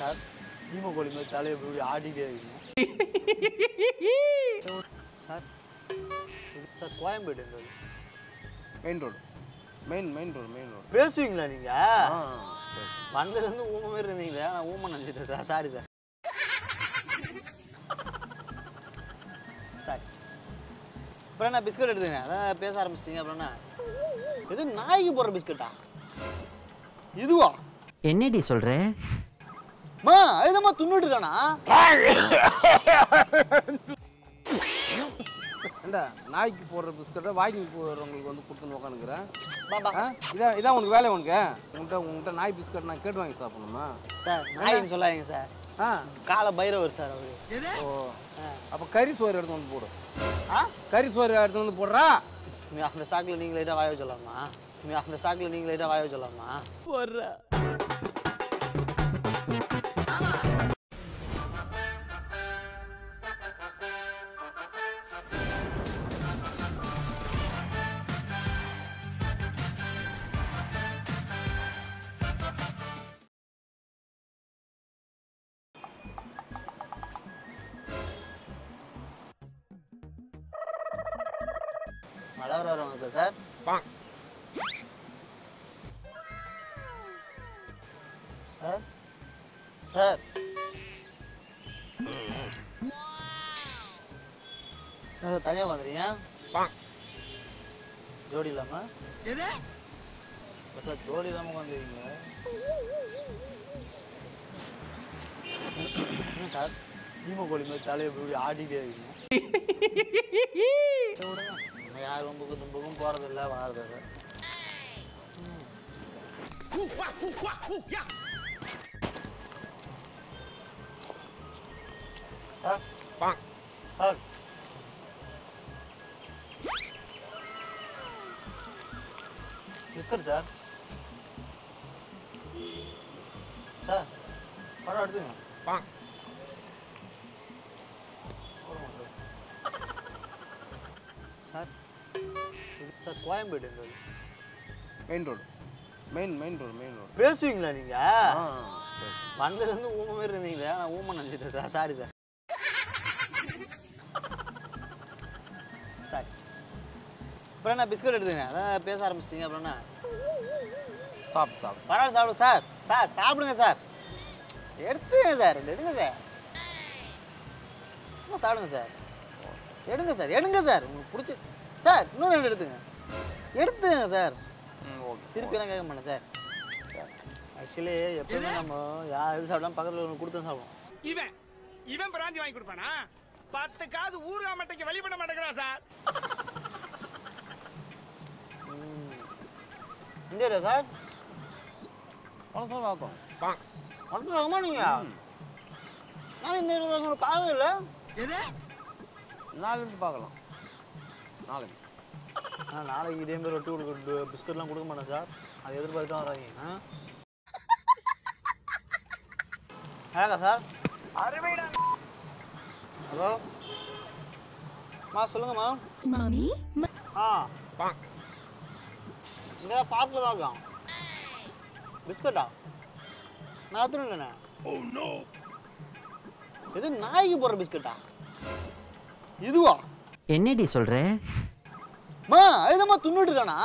Sir ஈமோ கோழி மாதிரி தலையை எப்படி ஆடிட்டே இருக்கீங்க சார் சார் கோயம்பேடு எங்க மெயின் ரோடு மெயின் ரோடு பேசுவீங்களா நீங்க வந்ததுலேருந்து ஊமை மாதிரி இருந்தீங்களே நான் ஊமை நினச்சிட்டேன் சார் சாரி சார் சாரி அப்புறம் என்ன பிஸ்கட் எடுத்துங்க அதான் பேச ஆரம்பிச்சிட்டிங்க அப்புறம் என்ன எது நாய்க்கு போடுற பிஸ்கட்டா இதுவா என்னடி சொல்ற மா அதுதாம்மா துண்ணுட்டு இருக்கானா ஏண்டா நாய்க்கு போடுற பிஸ்கட்டை வாங்கி போடுறவங்களுக்கு வந்து கொடுத்துன்னு உட்காந்துக்கிறேன் பாபா இதான் உனக்கு வேலை உனக்கு உங்கள்கிட்ட நாய் பிஸ்கட் நான் கேட்டு வாங்கி சாப்பிடணுமா சார் நாய்ன்னு சொல்லாதீங்க சார் காலை பைரவர் சார் அவரு ஓ அப்போ கறி சோறு எடுத்து வந்து போடு கறி சோறு எடுத்து வந்து போடுறா அந்த சாக்கில் நீங்கள் லைட்டாக வாய சொல்லலாமா அந்த சாக்கில் நீங்கள் லைட்டாக வாய சொல்லலாமா போடுற மழை வரவங்க சார் சார் சார் சார் தனியாக உட்காந்துறீங்க ஜோடி இல்லாமல் சார் ஜோடி இல்லாமல் உட்காந்துருக்கீங்களா சார் ஈமோ கோழி மாதிரி தலையை எப்படி ஆடிட்டே இருக்கீங்க யார் ரொம்பக்கும் தும்பக்கும் போகிறதில்ல வாரதில்ல பிஸ்கட் சார் சார் படம் எடுத்துங்க சார் சார் கோயம்பேடு எங்க மெயின் ரோடு மெயின் ரோடு பேசுவீங்களா நீங்க வந்ததுலேருந்து ஊமை மாதிரி இருந்தீங்களே நான் ஊமை நினச்சிட்டேன் சார் சாரி சார் சாரி அப்புறம் என்ன பிஸ்கட் எடுத்துங்க அதான் பேச ஆரம்பிச்சிட்டிங்க அப்புறம் என்ன சாப்பிடு பரவாயில்ல சாப்பிடுங்க சார் சார் சாப்பிடுங்க சார் எடுத்துங்க சார் எடுங்க சார் சும்மா சாப்பிடுங்க சார் எடுங்க சார் உங்களுக்கு பிடிச்சி சார் இன்னும் ரெண்டு எடுத்துங்க சார் திருப்பியெல்லாம் கேட்க மாட்டேன் சார் ஆக்சுவலி எப்பவுமே நம்ம யார் எது சாப்பிடாம பக்கத்தில் ஒன்று கொடுத்து சாப்பிடுவோம் இவன் பிராந்தி வாங்கி கொடுப்பானா 10 காசு ஊறுகாய் மட்டைக்கு வெளி பண்ண மாட்டேங்கிறான் சார் இந்த சார் வாக்கம் மட்டும் வாங்கம்மா நீங்கள் நான் இந்த உங்களுக்கு பார்க்கவே இல்லை நாளைக்கு பார்க்கலாம் நாளைக்கு இதே மாதிரி ரொட்டி கொடுக்க பிஸ்கட்லாம் கொடுக்க மாட்டேன் சார் அது எதிர்பார்த்து தான் வராங்க ஆகா சார் ஹலோ சொல்லுங்கம்மா மாமி இங்கே பார்க்கில் தான் இருக்கான் பிஸ்கட்டா நான் எத்தனை இல்லைண்ணே எது நாய்க்கு போடுற பிஸ்கட்டா இதுவா என்னடி சொல்ற மா அதுதாம்மா துண்ணுட்டு இருக்கானா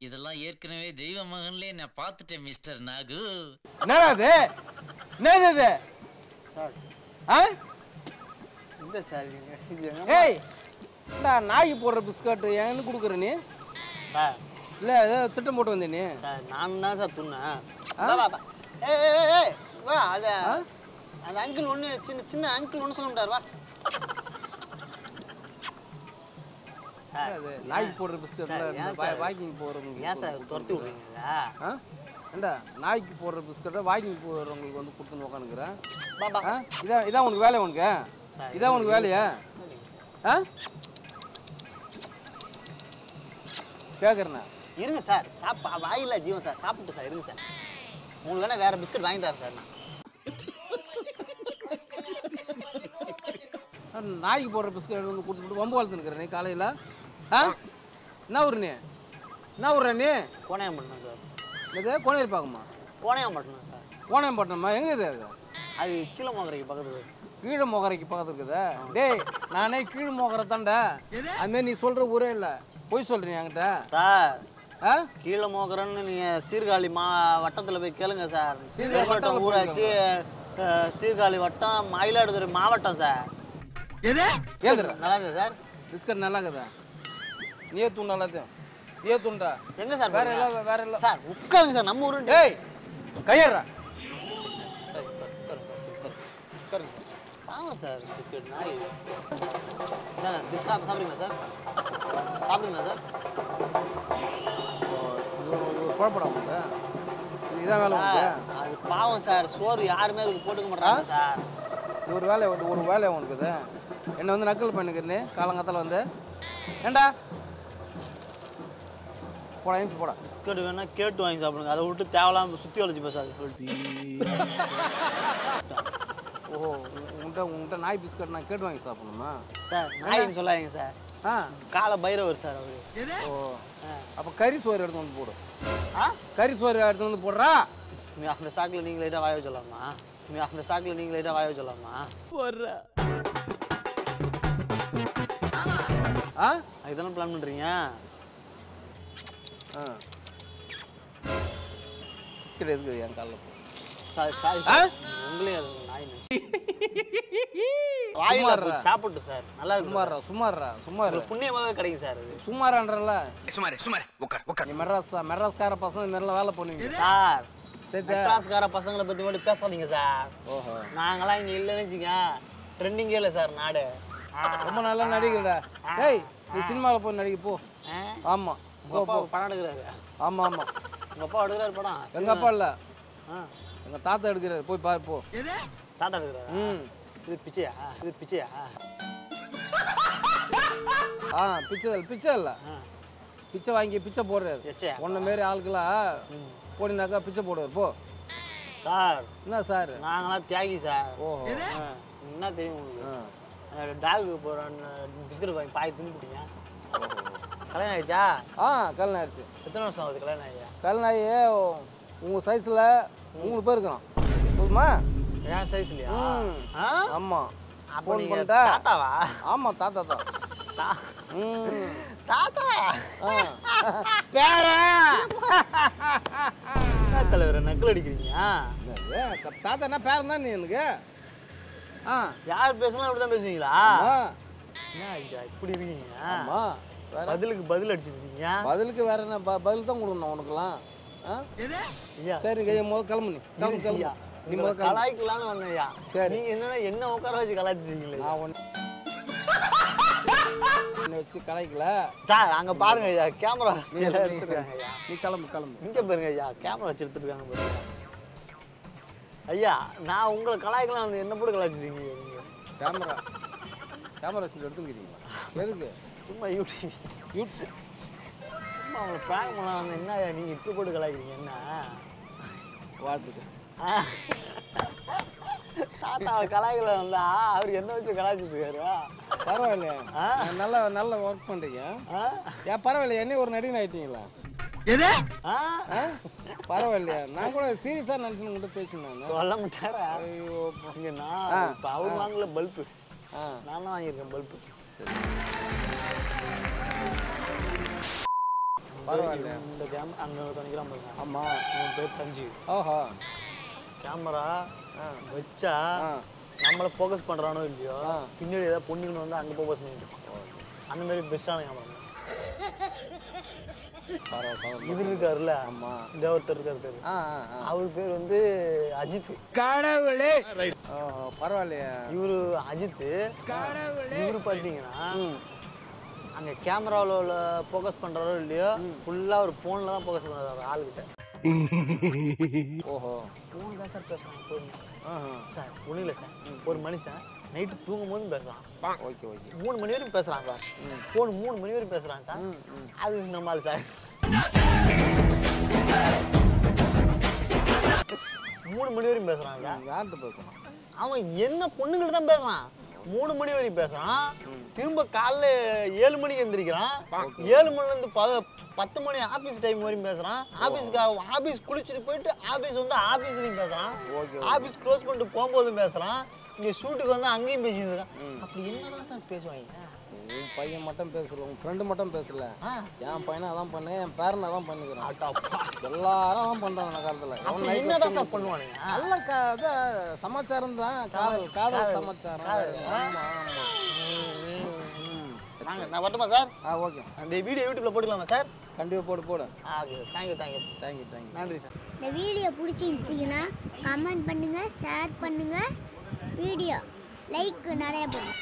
இதெல்லாம் ஏற்கனவே தெய்வ மகன்லே நான் பார்த்துட்டேன் மிஸ்டர் நாகு என்னது இந்த சார் ஏய் நாய்க்கு போடுற பிஸ்கட் ஏன்னு கொடுக்குற நீ சார் இல்லை ஏதோ திட்டம் போட்டு வந்தே நீ சார் நான் தான் சார் துண்ணேன் வா அத அந்த அங்கிள் ஒன்று சின்ன அங்கிள் ஒன்று சொல்ல முடியாரு வா நாய்க்கு போடுற பிஸ்கட் வாக்கிங் போடுறவங்க ஏன் சார் துரத்தி விடுறீங்களா ஏண்டா நாய்க்கு போடுற பிஸ்கட்டை வாக்கிங் போடுறவங்களுக்கு வந்து கொடுத்துன்னு உட்காந்துக்கிறேன் பாபா இதான் உனக்கு வேலை உனக்கு இதான் உனக்கு வேலையா கேட்குறேண்ணா இருங்க சார் வாயில ஜீவன் சார் சாப்பிட்டு சார் இருங்க சார் உங்களுக்கு வேணா வேற பிஸ்கட் வாங்கி தரேன் சார் நான் நாய்க்கு போடுற பிஸ்கட் எடுத்து வந்து கொடுத்துட்டு வம்பு வளர்த்துனுக்குற நீ காலையில் ஆ என்ன ஊர் நீ என்ன ஊர்ற நீ கோணையாம்பட்டினம் சார். இது கோனையில் பார்க்குமா கோணையாம்பட்டினம் சார். கோனையம்பட்டினமா எங்கே இது அது கீழே மோகரைக்கு பக்கத்தில். கீழே மோகரைக்கு பக்கத்தில் இருக்குதா? டேய் நானே கீழே மோகரை தாண்டா. அதுமாரி நீ சொல்கிற ஊரே இல்லை, போய் சொல்கிறீங்க என்கிட்ட சார். ஆ கீழே மோகரன்னு நீங்கள் சீர்காழி வட்டத்தில் போய் கேளுங்க சார். சீர்காழி வட்டம் ஊராட்சி சீர்காழி வட்டம் மயிலாடுதுறை மாவட்டம் சார். ஏதுடா நல்லா இருக்குது சார். பிஸ்கட் நல்லா இருக்குதா? நீயே தூண்டா எல்லாத்தையும் நீயே தூண்டா. எங்கே சார் வேற இல்லை வேற இல்லை சார். உட்காருங்க சார். நம்ம ஊரு. டேய் கையறா வாங்க சார். பிஸ்கட் நாய் சாப்பிடுங்களா சார்? சாப்பிடுங்களா சார்? குழப்படா உங்களுக்கு இதுதான் வேலை உங்களுக்கு? அது பாவம் சார். சோறு யாருமே அதுக்கு போட்டுக்க மாட்டாங்க சார். ஒரு வேலை உனக்கு இது என்னை வந்து நக்கல் பண்ணிக்கிறனே காலங்காத்தால் வந்து ஏண்டா போடா ஏஞ்சி போடா. பிஸ்கட் வேணா கேட்டு வாங்கி சாப்பிடுங்க. அதை விட்டு தேவலாம் சுற்றி வளைச்சு பேசாது. ஓஹோ உங்கள்கிட்ட நாய் பிஸ்கட் நான் கேட்டு வாங்கி சாப்பிடணுமா சார்? நாயின்னு சொல்லாதீங்க சார். ஆ காலை பைரவர் சார் அவரு. ஓ அப்போ கறி சோறு எடுத்து வந்து போடு. ஆ கறி சோறு எடுத்து வந்து போடுறா. அந்த சாக்கில் நீங்கள் லைட்டாக வாய வச்சலாமா? அந்த சாக்கில் நீங்கள் லைட்டாக வாய வச்சலாமா? ஆ அதுதானே பிளான் பண்ணுறீங்க? ஆ பிஸ்கட் எதுக்கு என் காலில் சாரி சாரி ஆ உங்களே அது நாய் வாயில் சாப்பிட்டு சார். நல்லா இருக்கு. சும்மா புண்ணியமாக கிடைக்கும் சார். அது சும்மாறான்றல சுமார் உட்கார் நீ மெட்ராஸ்கார பசங்க இந்த மாதிரிலாம் வேலை பண்ணுவீங்க சார். சரி மெட்ராஸ்கார பசங்களை பற்றி மட்டும் பேசாதீங்க சார். ஓஹோ நாங்களாம் இங்கே இல்லைன்னு வச்சுங்க ட்ரெண்டிங்கே இல்லை சார் நாடு. ரொம்ப நல்லா நடிக்கிறடா. ஏய் நீ சினிமாவில் போய் நடிக்க போ. ஆமாம் உங்கள் அப்பா படம் எடுக்கிறாரு. ஆமாம் ஆமாம் உங்கள் அப்பா எடுக்கிறாரு படம்? எங்கள் அப்பா இல்லை ஆ எங்கள் தாத்தா எடுக்கிறாரு, போய் பாரு போ. தாத்தா எடுக்கிறாரு. ம் இது பிச்சையா? ஆ பிச்சை இல்லை பிச்சை வாங்கி பிச்சை போடுறாரு. எச்சையா? ஒன்றை மாரி ஆளுக்கெல்லாம் போடினாக்கா பிச்சை போடுவார் போ. சார் என்ன சார்? நாங்களாம் தியாகி சார். ஓஹோ என்ன தெரியும் உங்களுக்கு? டாகுக்கு போகிறோன்னு பிஸ்கட் வாங்கி பாய் தின்னுபிட்டீங்க. கல்யாணம் ஆயிடுச்சா? ஆ கல்யாணம் ஆயிடுச்சு. எத்தனை வருஷம் ஆகுது கல்யாணம் ஆகியா? கல்யாணம் ஆகி உங்கள் சைஸில் 3 பேர் இருக்கிறோம் போதுமா? ஏன் சைஸ் இல்லையா? ஆமாம் அப்போ ஃபோன் நீங்கள் பண்ணிட்டா? தாத்தாவா? ஆமாம் தாத்தா தான். தாத்தா பேரா தலைவர் நக்கல் அடிக்கிறீங்க. தாத்தா என்ன பேரன் தான் நீ எனக்கு? ஆ யார் பேசணும் அப்படி தான் பேசுவீங்களா? என்ன ஆயிடுச்சா இப்படி இருக்கீங்க? ஆமாம் பதிலுக்கு பதில் அடிச்சிருக்கீங்க. பதிலுக்கு வேற என்ன பதில் தான் கொடுக்கணும் உனக்குலாம். ஆ சரி கையை முதல் கிளம்பு. நீ நீ முதல் கலாய்க்கலான்னு வந்தேன் ஐயா. சரி நீங்க என்னன்னா என்ன உட்கார வச்சு கலாய்ச்சிருக்கீங்களே. நான் ஒன்று வச்சு கலாய்க்கல சார். அங்க பாருங்க ஐயா கேமரா எடுத்துருக்காங்க ஐயா. நீ கிளம்பு இங்க பாருங்க ஐயா கேமரா வச்சு எடுத்துருக்காங்க பாருங்க ஐயா. நான் உங்களை கலாய்க்கலாம் வந்து என்ன போட்டு கலாய்ச்சிருக்கீங்க நீங்க? கேமரா வச்சு எடுத்துக்கிறீங்களா? எதுக்கு? சும்மா யூடியூப் சும்மா அவங்களை ப்ராங்க் பண்ணலாம் வந்து என்ன நீங்க இப்படி போட்டு கலாய்க்கிறீங்க என்ன? வாழ்த்துக்கு தாத்தாவை கலாய்க்கல வந்தா அவர் என்ன வச்சு கலாய்ச்சிட்டு இருக்காரு. பரவாயில்லையா? நல்ல ஒர்க் பண்ணுறீங்க. ஏன் பரவாயில்லையா? என்ன ஒரு நடிகன் ஆயிட்டீங்களா? எது? பரவாயில்லையா? நான் கூட சீரியஸாக நினச்சின்னு கூட பேசினேன். சொல்ல மாட்டாரா? ஐயோ இங்கே நான் இப்போ அவர் வாங்கல பல்பு. நான் தான் வாங்கியிருக்கேன் பல்பு. பரவாயில்லையா? இந்த கேமரா அங்கே பண்ணிக்கிறான் பாருங்க. ஆமாம் என் பேர் சஞ்சீவ். ஓஹோ கேமரா வச்சா நம்மளை ஃபோக்கஸ் பண்ணுறானோ இல்லையோ பின்னாடி ஏதாவது பொண்ணுங்கன்னு வந்து அங்கே ஃபோக்கஸ் பண்ணிட்டு அந்த மாதிரி பெஸ்ட்டான கேமரா. இவர் இருக்காருல்ல, இந்த ஒருத்தர் இருக்காரு, அவர் பேர் வந்து அஜித். கடவுளே. பரவாயில்லையா? இவரு அஜித். இவரு பார்த்தீங்கன்னா அங்க கேமராவில் உள்ள ஃபோக்கஸ் பண்றாரோ இல்லையோ ஃபுல்லா ஒரு போன்ல தான் ஃபோக்கஸ் பண்றாரு ஆளுகிட்ட. ஓஹோ போன் தான் சார் பேசுறான் சார். ஒன்றும் இல்லை சார், ஒரு மனுஷன் நைட்டு தூங்கும் போது பேசுறான். ஓகே ஓகே 3 மணி வரைக்கும் பேசுறான் சார். போன் 3 மணி வரைக்கும் பேசுறான் சார். அது நம்மால் சார் 3 மணி வரைக்கும் பேசுறான் சார். யார்கிட்ட பேசுறான்? அவன் என்ன பொண்ணுங்கிட்ட தான் பேசுறான். 3 மணி வரைக்கும் பேசுறான். திரும்ப காலைல 7 மணிக்கு எந்திரிக்கிறான். 7 மணிலேருந்து 10 மணி ஆஃபீஸ் டைம் வரையும் பேசுறான். ஆஃபீஸ் குளிச்சுட்டு போயிட்டு ஆஃபீஸ் வந்து ஆஃபீஸ்லையும் பேசுறான். ஆஃபீஸ் க்ளோஸ் பண்ணிட்டு போகும்போதும் பேசுறான். இங்கே ஷூட்டுக்கு வந்து அங்கேயும் பேசிட்டு இருக்கான். அப்படி என்னதான் சார் பேசுவாங்க? உன் பையன் மட்டும் பேசல, உன் ஃப்ரெண்டு மட்டும் பேசல. என் பையனை அதான் பண்ணேன், என் பேரனை அதான் பண்ணிக்கிறேன். எல்லாரும் அதான் பண்றாங்க அந்த காலத்துல. என்னதான் சார் பண்ணுவானுங்க? நல்ல சமாச்சாரம் தான், காதல் சமாச்சாரம். ஆமா ஆமா. நான் வரட்டுமா சார்? ஓகே. அந்த வீடியோ யூடியூப்ல போட்டுக்கலாமா சார்? கண்டிப்பா போடு. Okay, thank you. நன்றி சார். இந்த வீடியோ பிடிச்சிருந்துச்சிங்கன்னா கமெண்ட் பண்ணுங்க, ஷேர் பண்ணுங்க, வீடியோ லைக் நிறைய பண்ணுங்க.